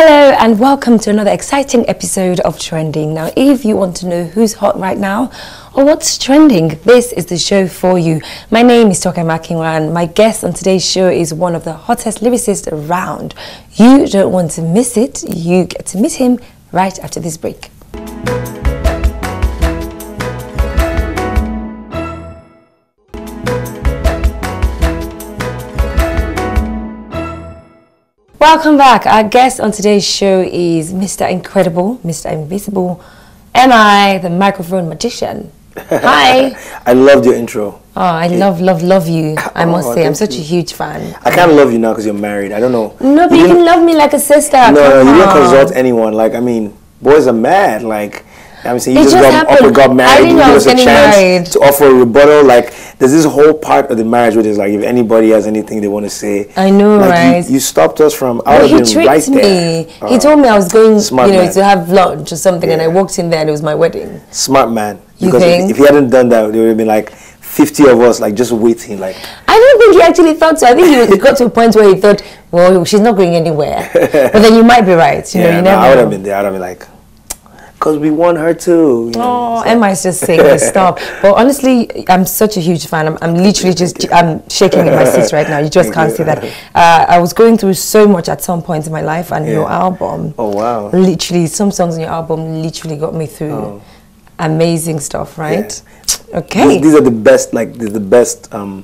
Hello and welcome to another exciting episode of Trending. Now, if you want to know who's hot right now or what's trending, this is the show for you. My name is Toke Makinwa and my guest on today's show is one of the hottest lyricists around. You don't want to miss it. You get to meet him right after this break. Welcome back. Our guest on today's show is Mr. Incredible, Mr. Invisible, MI, the microphone magician. Hi. I loved your intro. Oh, I love you. I must say, I'm such a huge fan. I can't love you now because you're married. I don't know. No, but you can love me like a sister. No, you didn't consult anyone. Like, I mean, boys are mad. Like, I mean, you just got married. I didn't know I was getting married. To offer a rebuttal. Like, there's this whole part of the marriage where it's like, if anybody has anything they want to say. I know, like, right? You stopped us from. Well, he tricked me. He told me I was going, to have lunch or something, and I walked in there and it was my wedding. Smart man. You because think? If he hadn't done that, there would have been like 50 of us, like, just waiting. Like, I don't think he actually thought so. I think he got to a point where he thought, well, she's not going anywhere. But then you might be right. You know, you never I would know. have been there. I would have been like, because we want her too. You know, so. Emma's just saying this stuff. But honestly, I'm such a huge fan. I'm literally just, I'm shaking in my seat right now. You just can't see that. I was going through so much at some point in my life, and your album. Oh, wow. Literally, some songs in your album literally got me through amazing stuff, right? Yeah. Okay. These are the best, like, the best. You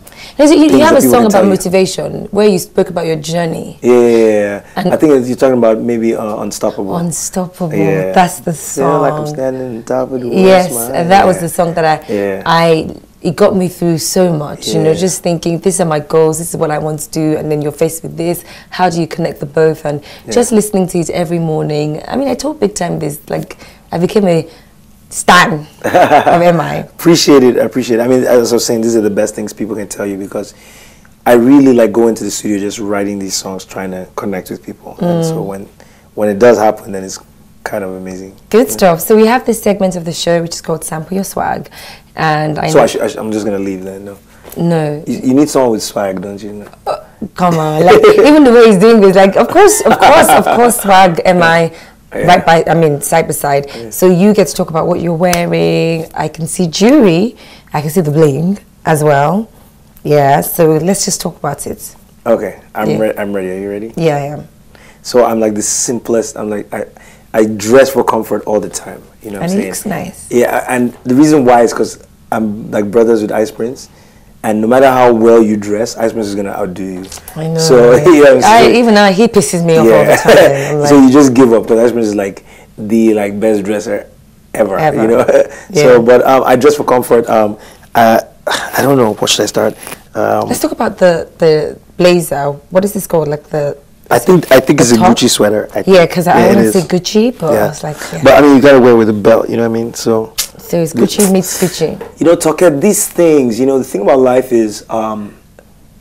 have a song about motivation where you spoke about your journey. Yeah. And I think you're talking about maybe Unstoppable. Unstoppable. Yeah. That's the song. Yeah, like I'm standing on top of the world. Yes, and that was the song that it got me through so much. You know, just thinking, these are my goals. This is what I want to do. And then you're faced with this. How do you connect the both? And just listening to it every morning. I mean, I told Big Time this. Like, I became a stan of MI. Appreciate it. I mean, as I was saying, these are the best things people can tell you, because I really like go into the studio just writing these songs, trying to connect with people. And so when it does happen, then it's kind of amazing. Good stuff. So we have this segment of the show which is called Sample Your Swag, and I'm just gonna leave then. No. You need someone with swag, don't you? Come on, like even the way he's doing this, like of course, swag. MI. Side by side. Yeah. So you get to talk about what you're wearing. I can see jewelry. I can see the bling as well. Yeah. So let's just talk about it. Okay. I'm ready. Are you ready? Yeah, I am. So I'm like the simplest. I'm like I dress for comfort all the time. You know what I'm saying? And it looks nice. Yeah. And the reason why is because I'm like brothers with Ice Prince. And no matter how well you dress, Ice Prince is gonna outdo you. I know. So even now he pisses me off all the time. Like, so you just give up, because Ice Prince is like the best dresser ever. You know. So, but I dress for comfort. I don't know. What should I start? Let's talk about the blazer. What is this called? Like the. I think it's a Gucci sweater. Because I want to say Gucci, but I was like. Yeah. But I mean, you gotta wear with a belt. You know what I mean? So it's Gucci meets Gucci. You know, Toket, these things, you know, the thing about life is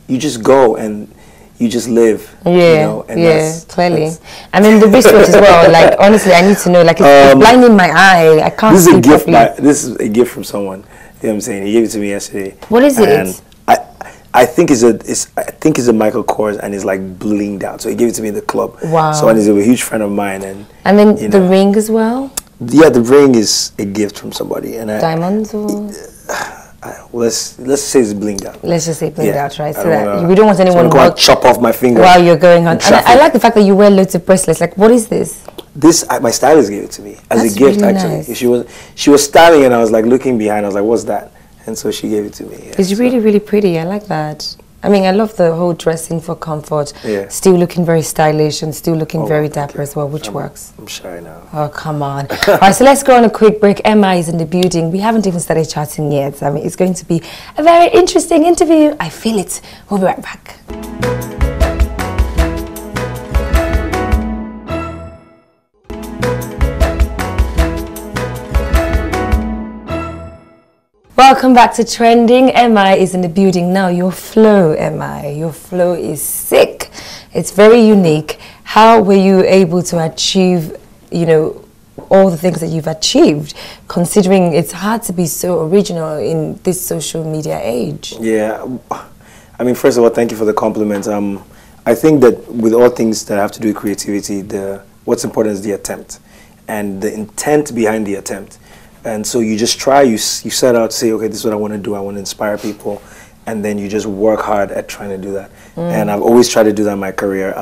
you just go and you just live. Yeah, you know, and clearly. I mean, the wristwatch as well. Like, honestly, I need to know. Like, it's blinding my eye. I can't see properly. This is a gift from someone. You know what I'm saying? He gave it to me yesterday. What is it? I think it's a Michael Kors, and it's like blinged out. So he gave it to me in the club. Wow. So he's a huge friend of mine, and then the ring as well. Yeah, the ring is a gift from somebody, and diamonds or. Let's say it's blinged out. Let's just say blinged out, right? So that we don't want anyone to chop off my finger while you're going on. And I like the fact that you wear loads of bracelets. Like, what is this? My stylist gave it to me as a gift, really actually. Nice. She was styling, and I was like looking behind. I was like, "What's that?" And so she gave it to me. Yeah, it's really, really pretty. I like that. I mean, I love the whole dressing for comfort. Yeah. Still looking very stylish and still looking very dapper as well, which works. I'm shy now. Oh, come on. All right, so let's go on a quick break. Emma is in the building. We haven't even started chatting yet. I mean, it's going to be a very interesting interview. I feel it. We'll be right back. Welcome back to Trending. MI is in the building now. Your flow, MI, your flow is sick. It's very unique. How were you able to achieve, you know, all the things that you've achieved, considering it's hard to be so original in this social media age? Yeah, I mean, first of all, thank you for the compliment. I think that with all things that have to do with creativity, the what's important is the attempt and the intent behind the attempt. And so you just try, you set out to say, okay, this is what I want to do. I want to inspire people. And then you just work hard at trying to do that. And I've always tried to do that in my career.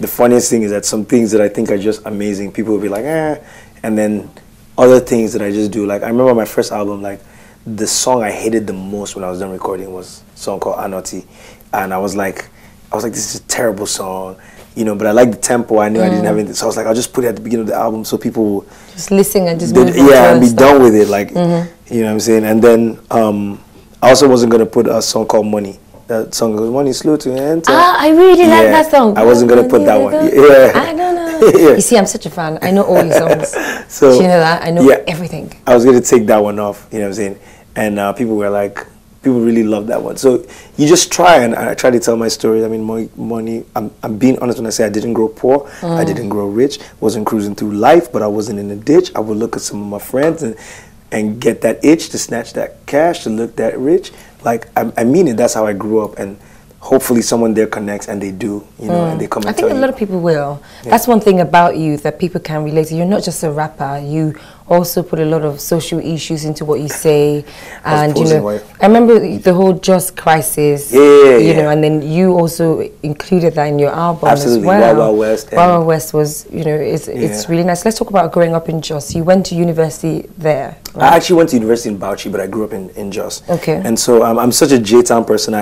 The funniest thing is that some things that I think are just amazing, people will be like, eh. And then other things that I just do. Like, I remember my first album, like, the song I hated the most when I was done recording was a song called Anoti. And I was like, this is a terrible song. You know, but I liked the tempo. I knew I didn't have anything. So I was like, I'll just put it at the beginning of the album so people will just listen and just move on. Yeah, and be done with it. Like, you know what I'm saying? And then I also wasn't going to put a song called Money. That song goes, Money Slow to Enter. Ah, I really like that song. I wasn't going to put that one. Yeah. I don't know. You see, I'm such a fan. I know all your songs. So, do you know that? I know everything. I was going to take that one off, you know what I'm saying? And people were like, people really loved that one. So you just try, and I try to tell my story. I mean, money, I'm being honest when I say I didn't grow poor, I didn't grow rich, wasn't cruising through life, but I wasn't in a ditch. I would look at some of my friends and get that itch to snatch that cash, to look that rich. Like, I mean it, that's how I grew up. And hopefully someone there connects, and they do, you know, and they come and I think a lot of people will. Yeah. That's one thing about you that people can relate to. You're not just a rapper. You also put a lot of social issues into what you say. And, you know, I remember the whole Just crisis, you know, and then you also included that in your album as well. Wild Wild West. Wild Wild West was, you know, it's really nice. Let's talk about growing up in Jos. You went to university there, right? I actually went to university in Bauchi, but I grew up in Jos. Okay. And so I'm such a J-Town person.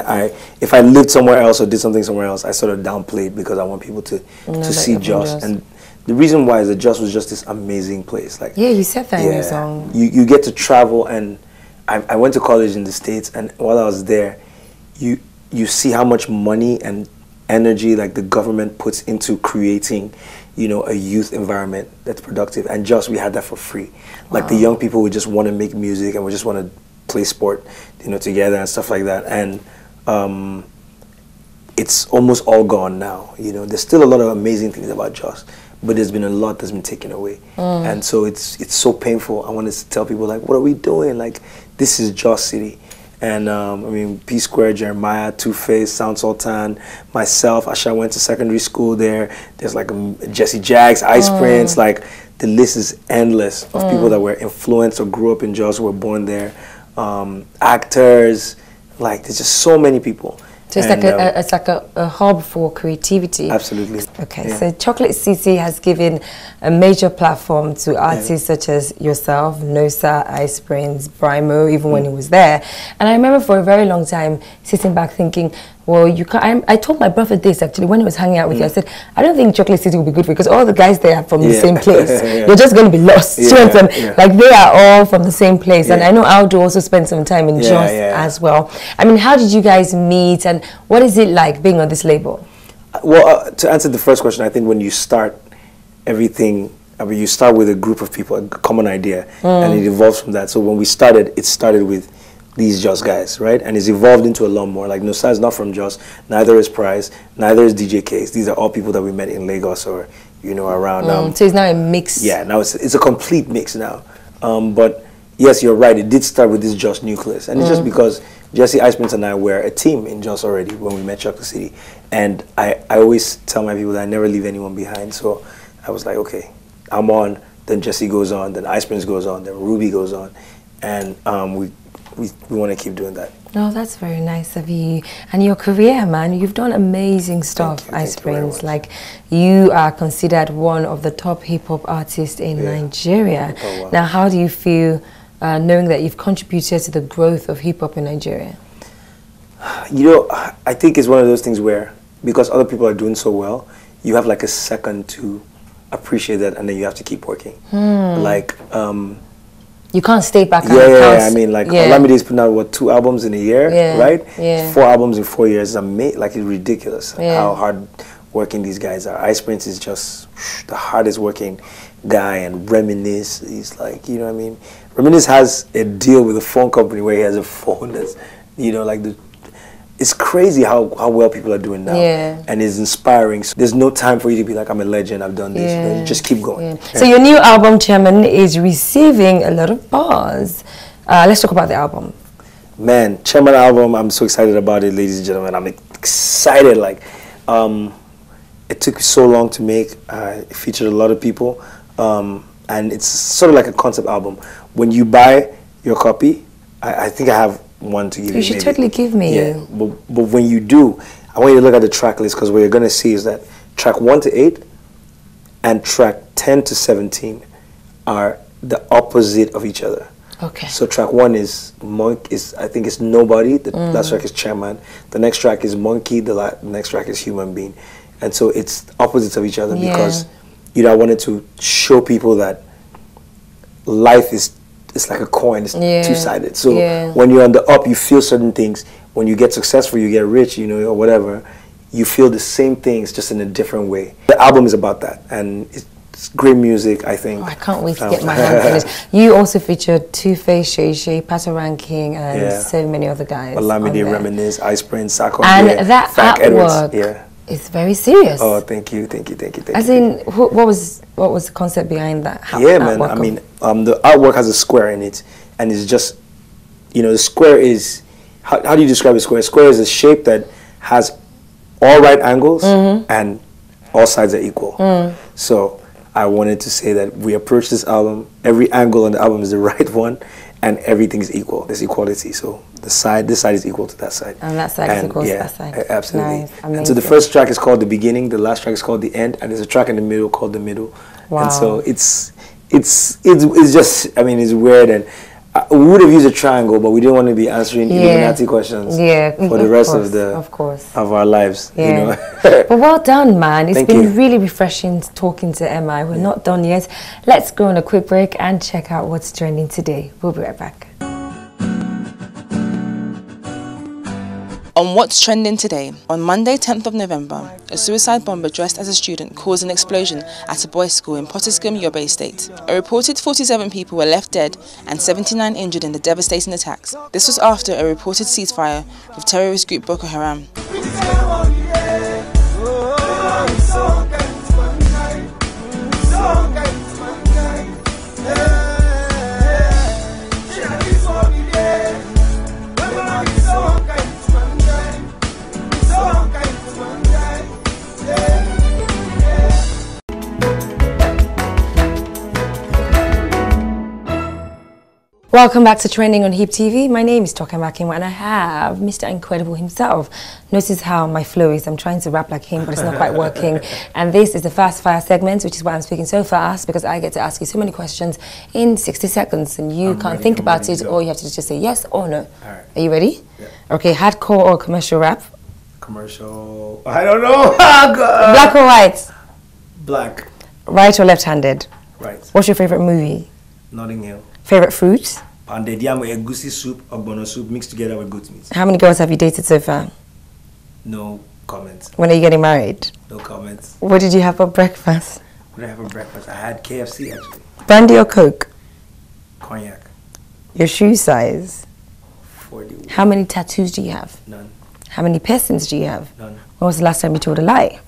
If I lived somewhere else or did something somewhere else, I sort of downplayed because I want people to see Jos. And the reason why is that Jos was just this amazing place. Like, yeah, you said that in your song. You get to travel, and I went to college in the States, and while I was there, you see how much money and energy like the government puts into creating, you know, a youth environment that's productive. And Jos, we had that for free. Like, the young people would just want to make music and would just want to play sport, you know, together and stuff like that. And it's almost all gone now. You know, there's still a lot of amazing things about Jos, but there's been a lot that's been taken away. And so it's so painful. I wanted to tell people, like, what are we doing? Like, this is Jos City. And I mean, P Square, Jeremiah, Two-Face, Sound Sultan, myself, Asha went to secondary school there. There's like Jesse Jaggs, Ice Prince, like the list is endless of people that were influenced or grew up in Jos, were born there. Actors, like there's just so many people. So it's like a hub for creativity. Absolutely. Okay, so Chocolate City has given a major platform to artists such as yourself, Nosa, Ice Prince, Brimo, even when he was there. And I remember for a very long time sitting back thinking, well, you can't. I told my brother this actually when he was hanging out with you. I said, I don't think Chocolate City will be good for you because all the guys there are from the same place. You're just going to be lost. Like, they are all from the same place. And I know Aldo also spent some time in Jos as well. I mean, how did you guys meet, and what is it like being on this label? Well, to answer the first question, I think when you start everything, I mean, you start with a group of people, a common idea, and it evolves from that. So when we started, it started with these Jos guys, right? And it's evolved into a lot more. Like, Nosa is not from Jos, neither is Price, neither is DJ Case. These are all people that we met in Lagos or, you know, around. So it's now a mix. Yeah, now it's a complete mix now. But yes, you're right. It did start with this Jos nucleus. And it's just because Jesse, Ice Prince, and I were a team in Jos already when we met Chocolate City. And I always tell my people that I never leave anyone behind. So I was like, okay, I'm on, then Jesse goes on, then Ice Prince goes on, then Ruby goes on. And we want to keep doing that. Oh, that's very nice of you. And your career, man, you've done amazing stuff, Ice Prince. Like, you are considered one of the top hip-hop artists in Nigeria. Oh, wow. Now, how do you feel knowing that you've contributed to the growth of hip-hop in Nigeria? You know, I think it's one of those things where, because other people are doing so well, you have like a second to appreciate that, and then you have to keep working. Like, you can't stay back. I mean, like, Olamide's putting out, what, 2 albums in a year, right? 4 albums in 4 years. Like, it's ridiculous how hard working these guys are. Ice Prince is just the hardest working guy, and Reminisce, he's like, you know what I mean? Reminisce has a deal with a phone company where he has a phone that's, you know, like, it's crazy how well people are doing now. And it's inspiring. So there's no time for you to be like, I'm a legend, I've done this. You know, you just keep going. So your new album, Chairman, is receiving a lot of buzz. Let's talk about the album. Man, Chairman album, I'm so excited about it, ladies and gentlemen. I'm excited. Like, it took so long to make. It featured a lot of people, and it's sort of like a concept album. When you buy your copy, I think I have one to give you. You should totally give me. Yeah, but when you do, I want you to look at the track list, because what you're going to see is that track 1 to 8 and track 10 to 17 are the opposite of each other. Okay. So track 1 is I think it's Nobody. The last track is Chairman. The next track is Monkey. The next track is Human Being. And so it's opposites of each other because I wanted to show people that life is like a coin. It's two-sided. So when you're on the up, you feel certain things. When you get successful, you get rich, or whatever, you feel the same things just in a different way. The album is about that, and it's great music, I think. Oh, I can't wait to get my hands on it. You also featured Two-Face, Shay Shay, Pato Ranking, and so many other guys. Olamide, Reminisce, Ice Prince, Sako. And that artwork is very serious. Oh, thank you. As in, what was the concept behind that? Man. I mean, the artwork has a square in it, and it's just, the square is, how do you describe a square? A square is a shape that has all right angles and all sides are equal. So I wanted to say that we approach this album, every angle on the album is the right one, and everything is equal. There's equality. So this side is equal to that side. And that side is equal to that side. Absolutely. Nice. And so the first track is called The Beginning, the last track is called The End, and there's a track in the middle called The Middle. Wow. And so it's just, I mean, it's weird, and we would have used a triangle, but we didn't want to be answering Illuminati questions for the rest of our lives. But well done, man. It's been really refreshing talking to Emma. We're not done yet. Let's go on a quick break and check out what's trending today. We'll be right back. On What's Trending Today, on Monday 10th of November, a suicide bomber dressed as a student caused an explosion at a boys' school in Pottiscombe, Yobe State. A reported 47 people were left dead and 79 injured in the devastating attacks. This was after a reported ceasefire with terrorist group Boko Haram. Welcome back to Trending on HipTv. My name is Toka Makinwa and I have Mr. Incredible himself. Notice how my flow is. I'm trying to rap like him, but it's not quite working. And this is the fast fire segment, which is why I'm speaking so fast, because I get to ask you so many questions in 60 seconds and you can't think about it, or you have to just say yes or no. All right. Are you ready? Yeah. Okay, hardcore or commercial rap? Commercial, I don't know. Black or white? Black. Right or left-handed? Right. What's your favorite movie? Notting Hill. Favorite fruit? Pounded yam with egusi soup or bono soup mixed together with goat meat. How many girls have you dated so far? No comments. When are you getting married? No comments. What did you have for breakfast? What did I have for breakfast? I had KFC actually. Brandy or Coke? Cognac. Your shoe size? 40. How many tattoos do you have? None. How many piercings do you have? None. When was the last time you told a lie?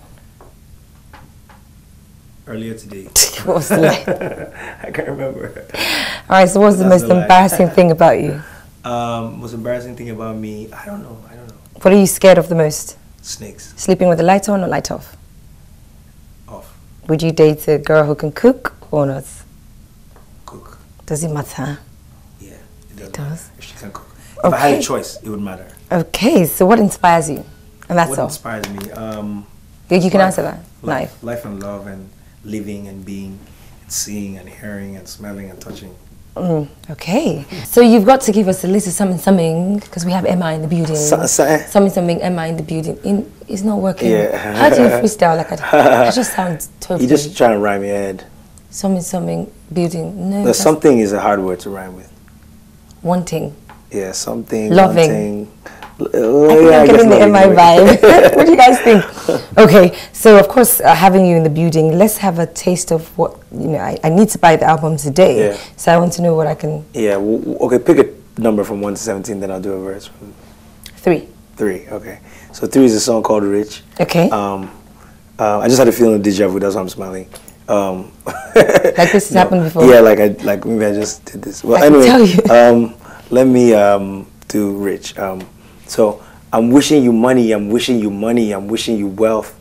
Earlier today. What was the lie? I can't remember. All right, so what's the most embarrassing thing about you? Most embarrassing thing about me, I don't know. What are you scared of the most? Snakes. Sleeping with the light on or light off? Off. Would you date a girl who can cook or not? Cook. Does it matter? Yeah, it does. It does? If she can cook. If I had a choice, it would matter. Okay, so what inspires you? And that's what all. What inspires me? You can answer that. Life and love and living and being and seeing and hearing and smelling and touching. Okay, so you've got to give us a list of something because we have Emma in the building. Something Emma in the building. It's not working. Yeah. How do you freestyle like that? It just sounds totally. You just try and rhyme your head. Something building. No. Something is a hard word to rhyme with. Wanting. Yeah, something. Loving. Wanting. I think I'm getting the MI vibe. What do you guys think? Okay, so of course, having you in the building, let's have a taste of what, I need to buy the album today. Yeah. So I want to know what I can... Yeah, okay, pick a number from 1 to 17, then I'll do a verse. 3. 3, okay. So 3 is a song called Rich. Okay. I just had a feeling of deja vu, that's why I'm smiling. Like this has happened before? Yeah, like maybe I just did this. Well, anyway, let me do Rich. So I'm wishing you money, I'm wishing you money, I'm wishing you wealth.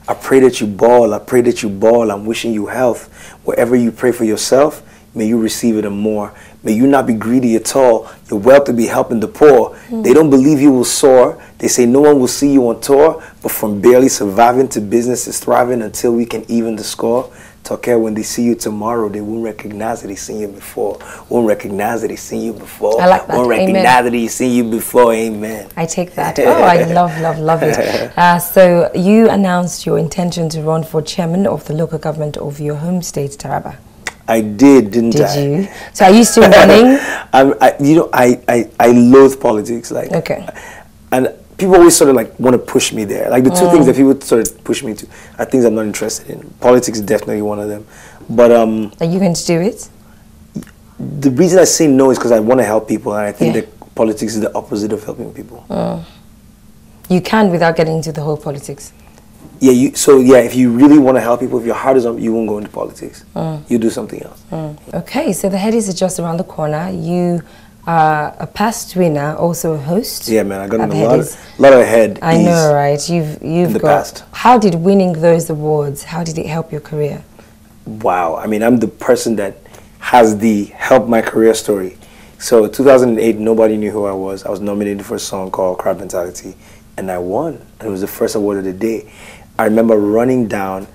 I pray that you ball. I pray that you ball. I'm wishing you health. Wherever you pray for yourself, may you receive it and more. May you not be greedy at all. Your wealth to be helping the poor. They don't believe you will soar. They say no one will see you on tour. But from barely surviving to business is thriving until we can even the score. Take care when they see you tomorrow, they won't recognize that they seen you before. Won't recognize that they seen you before. I like that. Won't recognize that they seen you before. Amen. I take that. Oh, I love it. So you announced your intention to run for chairman of the local government of your home state, Taraba. I didn't I? Did you? So are you still running? I loathe politics. Like, okay. And people always sort of like want to push me there. Like the two things that people sort of push me to are things I'm not interested in. Politics is definitely one of them. But are you going to do it? The reason I say no is because I want to help people, and I think that politics is the opposite of helping people. You can without getting into the whole politics. Yeah, if you really want to help people, if your heart is on, you won't go into politics. You do something else. Okay, so the Headies are just around the corner. You are a past winner, also a host. Yeah, man, I got a lot of head. I know, right? You've in the got. Past. How did winning those awards? How did it help your career? Wow, I mean, I'm the person that has the help my career story. So 2008, nobody knew who I was. I was nominated for a song called Crowd Mentality, and I won. And it was the first award of the day. I remember running down,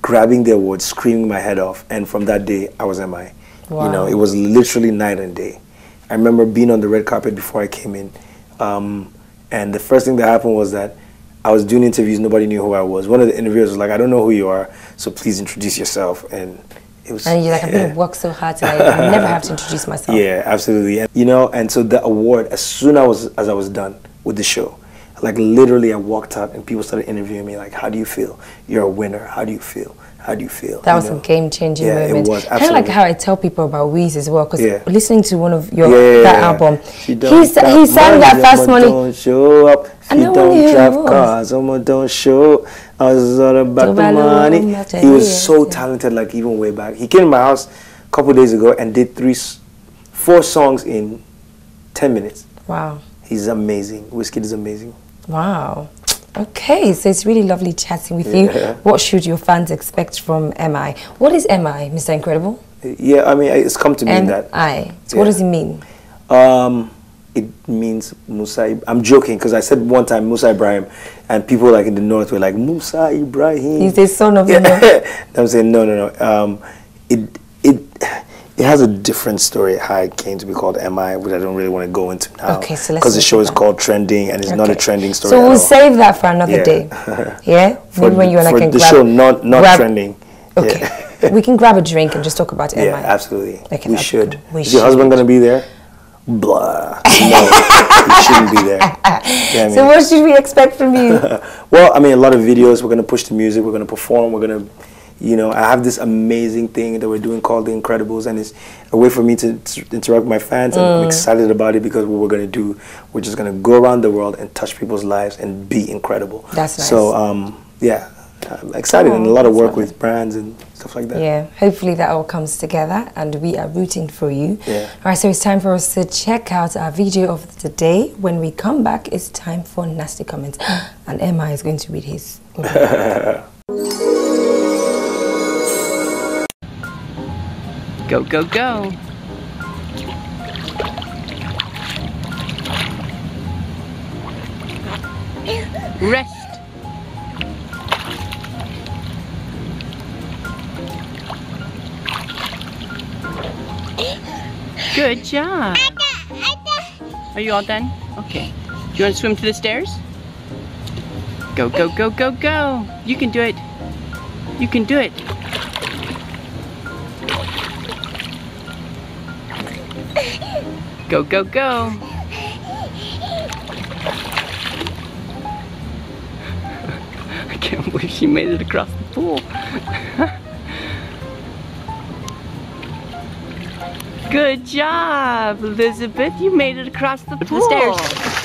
grabbing the award, screaming my head off, and from that day, I was MI. Wow. You know, it was literally night and day. I remember being on the red carpet before I came in, and the first thing that happened was that I was doing interviews, nobody knew who I was. One of the interviewers was like, I don't know who you are, so please introduce yourself. And it was... And you're like, I've been working so hard today, I never have to introduce myself. Yeah, absolutely. And, you know, and so the award, as soon as I was done with the show, like literally I walked out and people started interviewing me like, how do you feel? You're a winner. How do you feel? How do you feel? That was a game-changing moment. It was, kind of like how I tell people about Weez as well, because listening to one of your that album, he sang that Fast Money. Don't show up. If you don't drive cars, someone don't show. I was all about the money. He was so talented, like even way back. He came to my house a couple of days ago and did 4 songs in 10 minutes. Wow. He's amazing. Wizkid is amazing. Wow. Okay, so it's really lovely chatting with you. What should your fans expect from MI? What is MI, Mr. Incredible? Yeah, I mean, it's come to mean that. MI. So what does it mean? It means Musa. I'm joking because I said one time Musa Ibrahim, and people like in the north were like, Musa Ibrahim. He's the son of the north. I'm saying no. It has a different story how it came to be called MI, which I don't really want to go into now. Okay, so let's. Because the show is called Trending, and it's not a trending story. So we'll save that for another day. Yeah, maybe when you and I can grab show not trending. Okay, yeah. We can grab a drink and just talk about MI. Yeah, absolutely. Okay, we should. Is your husband gonna be there? Blah. No, he shouldn't be there. Yeah, so what should we expect from you? Well, I mean, a lot of videos. We're gonna push the music. We're gonna perform. We're gonna. You know, I have this amazing thing that we're doing called The Incredibles, and it's a way for me to interact with my fans, and I'm excited about it because what we're going to do, we're just going to go around the world and touch people's lives and be incredible. That's nice. So, yeah, I'm excited and a lot of work with brands and stuff like that. Yeah, hopefully that all comes together, and we are rooting for you. Yeah. All right, so it's time for us to check out our video of the day. When we come back, it's time for nasty comments, and Emma is going to read his. Go, go, go. Rest. Good job. Are you all done? Okay. Do you want to swim to the stairs? Go, go, go, go, go. You can do it. You can do it. Go, go, go. I can't believe she made it across the pool. Good job, Elizabeth. You made it across the pool. The stairs.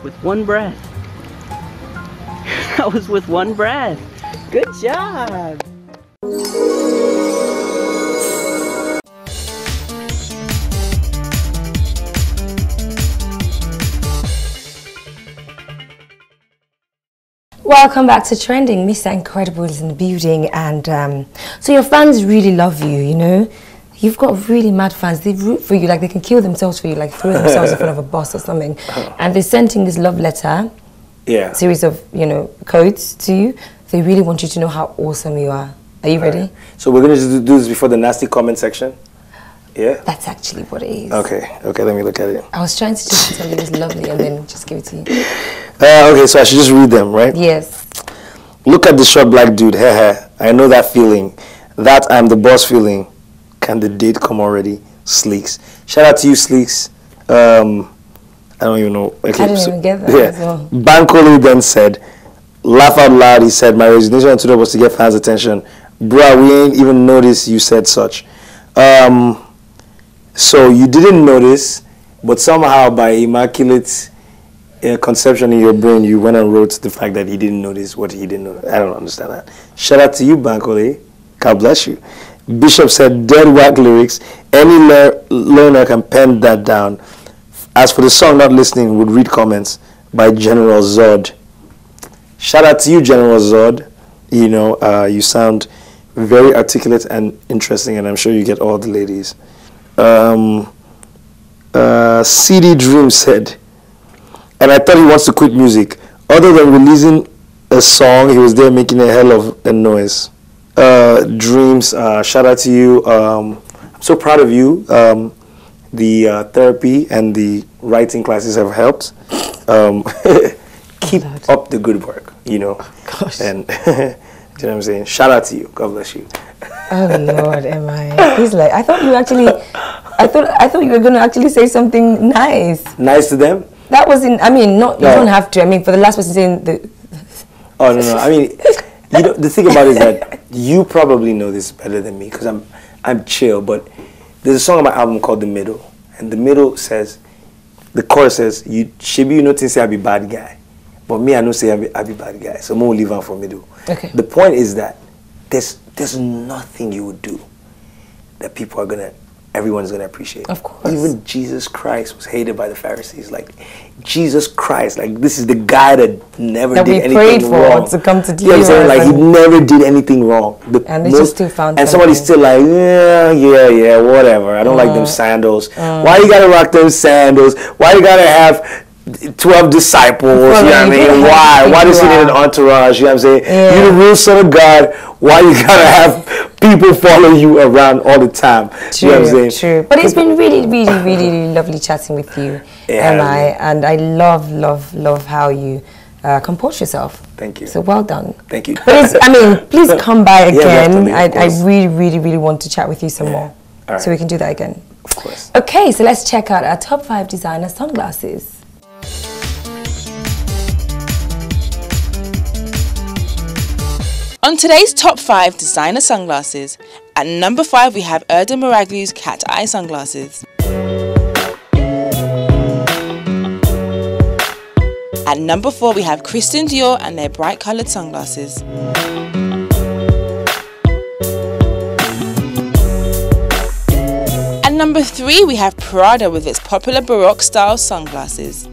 With one breath. That was with one breath. Good job. Welcome back to Trending. Mr. Incredible is in the building, and so your fans really love you, you know. You've got really mad fans. They root for you, like they can kill themselves for you, like throw themselves in front of a bus or something. And they're sending this love letter, series of, you know, codes to you. They really want you to know how awesome you are. Are you ready? So we're going to do this before the nasty comment section? Yeah? That's actually what it is. Okay, let me look at it. I was trying to just tell you it was lovely and then just give it to you. Okay, so I should just read them, right? Yes. Look at the short black dude, I know that feeling. That I'm the boss feeling. Can the date come already? Sleeks. Shout out to you, Sleeks. I don't even know. Okay, I didn't even get that as well. Bankole then said, laugh out loud, he said, my resignation on Twitter was to get fans' attention. Bruh, we ain't even noticed you said such. So you didn't notice, but somehow by immaculate conception in your brain, you went and wrote the fact that he didn't notice what he didn't know. I don't understand that. Shout out to you, Bankole. God bless you. Bishop said, dead whack lyrics. Any learner can pen that down. As for the song not listening, would read comments by General Zod. Shout out to you, General Zod. You know, you sound very articulate and interesting, and I'm sure you get all the ladies. CD Dream said, and I thought he wants to quit music. Other than releasing a song, he was there making a hell of a noise. Dreams, shout out to you. I'm so proud of you. The therapy and the writing classes have helped. Keep up the good work, you know. Gosh. And you know what I'm saying? Shout out to you. God bless you. Oh Lord, am I? He's like, I thought you actually, I thought you were going to actually say something nice. Nice to them? That was in, I mean, not, you don't have to. I mean, for the last person saying the... Oh, no. I mean, you know, the thing about it is that you probably know this better than me because I'm chill, but there's a song on my album called The Middle, and the middle says, the chorus says, Shibi, you know, say I be bad guy, but me, I know say I be bad guy, so I'm going to leave out for middle. Okay. The point is that there's nothing you would do that everyone's gonna appreciate. Of course. Even Jesus Christ was hated by the Pharisees. Like, Jesus Christ, like, this is the guy that never did anything wrong. That we prayed for to come to you know what I'm saying? Like, he never did anything wrong. And they just still found and something. somebody's still like, yeah, whatever. I don't like them sandals. Why you gotta rock them sandals? Why you gotta have 12 disciples? You know what I mean? Why does he need an entourage? You know what I'm saying? Yeah. You're the real son of God. Why you gotta have people follow you around all the time? True, you know what I'm saying? true. But it's been really, really, really lovely chatting with you, and I love how you compose yourself. Thank you. So well done. Thank you. But I mean, please come by again. Yeah, I really, really, really want to chat with you some more. All right. So we can do that again. Of course. Okay, so let's check out our top 5 designer sunglasses. On today's top 5 designer sunglasses, at number 5 we have Erdem Maraglu's cat eye sunglasses. At number 4 we have Christian Dior and their bright coloured sunglasses. At number 3 we have Prada with its popular Baroque style sunglasses.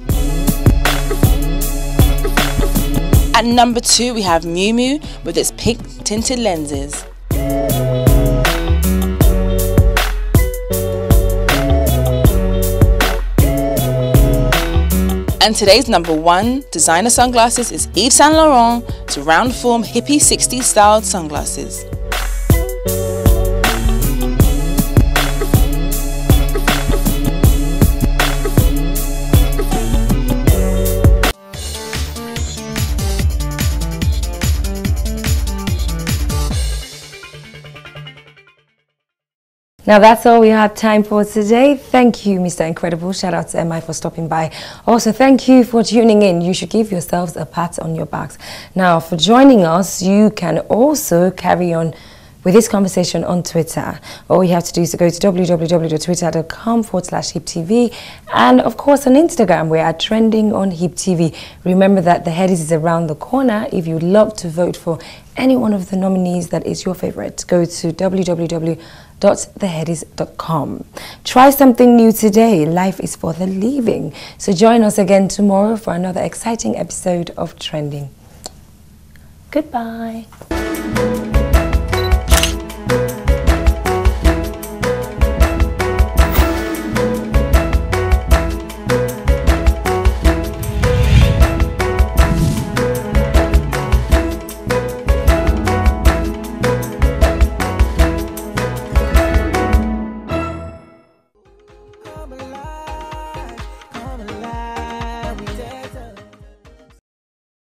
At number 2 we have Miu Miu with its pink tinted lenses. And today's number 1 designer sunglasses is Yves Saint Laurent's round form hippie 60s styled sunglasses. Now that's all we have time for today. Thank you, Mr. Incredible. Shout out to MI for stopping by. Also, thank you for tuning in. You should give yourselves a pat on your backs. Now, for joining us, you can also carry on with this conversation on Twitter. All you have to do is to go to www.twitter.com/HipTv, and of course on Instagram we are trending on HipTV. Remember that the Headies is around the corner. If you'd love to vote for any one of the nominees that is your favorite, go to www.theheadies.com. Try something new today. Life is for the living. So join us again tomorrow for another exciting episode of Trending. Goodbye.